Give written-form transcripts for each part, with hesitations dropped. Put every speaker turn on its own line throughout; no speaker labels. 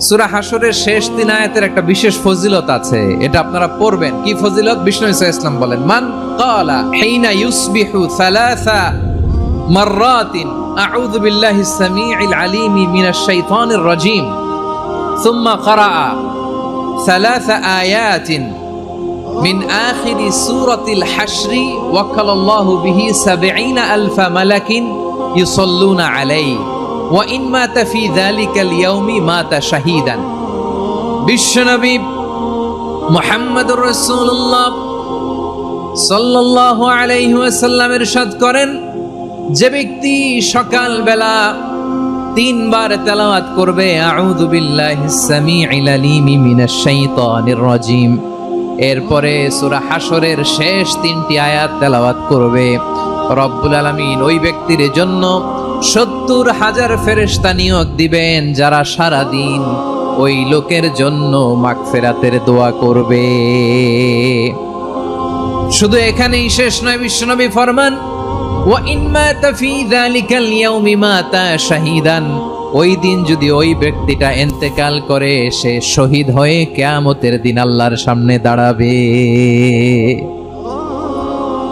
সূরা হাশরের শেষ 3 আয়াতের একটা বিশেষ ফজিলত আছে, এটা আপনারা পড়বেন। কি ফজিলত? বিষ্ণু ঈসা ইসলাম বলেন, মান ক্বালা হিনা ইউসবিহু সালাসা মাররাতিন আউযু বিল্লাহিস সামিউল আলিম মিনাশ শাইতানির রাজীম সুম্মা ক্বারা সালাসা আয়াতিন মিন আখিরি সূরাতিল হাশরি ওয়াক্কালাল্লাহু বিহি ৭০,০০০ মালাকিন ইউসাল্লুনা আলাইহি ওয়া ইন মাতা ফি যালিকাল ইয়াউমি মাতা শাহীদান। বিশ্বনবী মুহাম্মদুর রাসূলুল্লাহ সাল্লাল্লাহু আলাইহি ওয়াসাল্লাম ইরশাদ করেন, যে ব্যক্তি সকাল বেলা 3 বার তেলাওয়াত করবে আউযু বিল্লাহিস সামিউল আলিম মিনাশ শাইতানির রাজীম, এরপরে সূরা হাশরের শেষ 3টি আয়াত তেলাওয়াত করবে, রব্বুল আলামিন ওই ব্যক্তির জন্য ৭০,০০০ ফেরেশতা নিয়োগ দিবেন যারা সারা দিন ওই লোকের জন্য মাগফিরাতের দোয়া করবে। শুধু এখানেই শেষ নয়, বিশ্বনবী ফরমান, ওয়া ইন মাতা ফি যালিকাল ইয়াউমি মাতা শাহীদান, ওই দিন যদি ওই ব্যক্তিটা ইন্তেকাল করে সে শহীদ হয়ে কিয়ামতের দিন আল্লাহর সামনে দাঁড়াবে।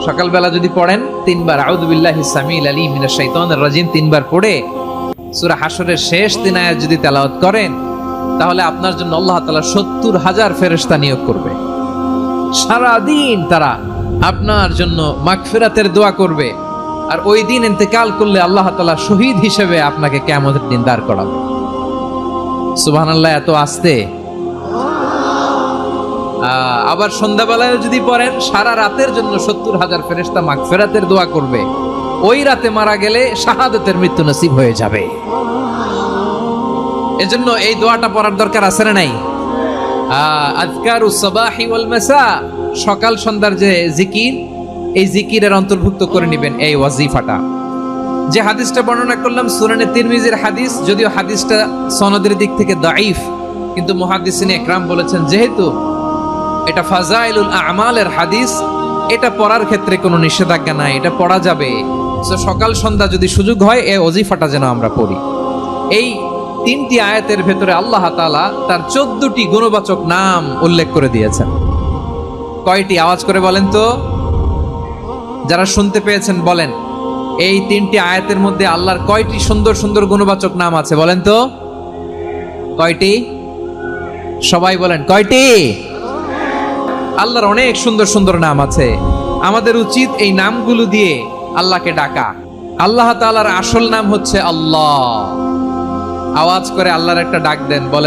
সকালবেলা যদি পড়েন 3 বার আউযু বিল্লাহিস সামিউল আলিম মিনাশ শাইতানির রাজীম 3 বার পড়ে সূরা হাশরের শেষ 3 আয়াত যদি তেলাওয়াত করেন, তাহলে আপনার জন্য আল্লাহ তাআলা ৭০,০০০ ফেরেশতা নিয়োগ করবে। সারা দিন তারা আপনার জন্য মাগফিরাতের দোয়া করবে, আর ওই দিন ইন্তেকাল করলে আল্লাহ তাআলা শহীদ হিসেবে আপনাকে কিয়ামতের দিন দাঁড় করাবে। সুবহানাল্লাহ, এত আস্তে। আবার সন্ধ্যাবেলায় যদি পড়েন, সারা রাতের জন্য ৭০,০০০ ফেরেশতা মাগফিরাতের দোয়া করবে। ওই রাতে মারা গেলে শাহাদাতের মৃত্যু নসিব হয়ে যাবে। এজন্য এই দোয়াটা পড়ার দরকার আছে না নাই? আযকারুস সাবাহি ওয়াল মাসা, সকাল সন্ধ্যার যে জিকির, এই জিকিরের অন্তর্ভুক্ত করে নেবেন এই ওয়াজিফাটা। যে হাদিসটা বর্ণনা করলাম সুনানে তিরমিজির হাদিস, যদিও হাদিসটা সনদের দিক থেকে দাঈফ, কিন্তু মুহাদ্দিসিনে ইকরাম বলেছেন যেহেতু এটা ফাজাইলুল আমালের হাদিস, এটা পড়ার ক্ষেত্রে কোনো নিষেধাজ্ঞা নাই, এটা পড়া যাবে। সকাল সন্ধ্যা যদি সুযোগ হয় এই ওয়াজিফাটা যেন আমরা পড়ি। এই 3টি আয়াতের ভেতরে আল্লাহ তাআলা তার 14টি গুণবাচক নাম উল্লেখ করে দিয়েছেন। কয়টি? আওয়াজ করে বলেন তো, যারা শুনতে পেয়েছেন বলেন, এই 3টি আয়াতের মধ্যে আল্লাহর কয়টি সুন্দর সুন্দর গুণবাচক নাম আছে বলেন তো? কয়টি? সবাই বলেন, কয়টি? আল্লাহর অনেক সুন্দর সুন্দর নাম আছে। আমাদের উচিত এই নামগুলো দিয়ে আল্লাহকে ডাকা। আল্লাহ তাআলার আসল নাম হচ্ছে আল্লাহ। আওয়াজ করে আল্লাহর একটা ডাক দেন, বলেন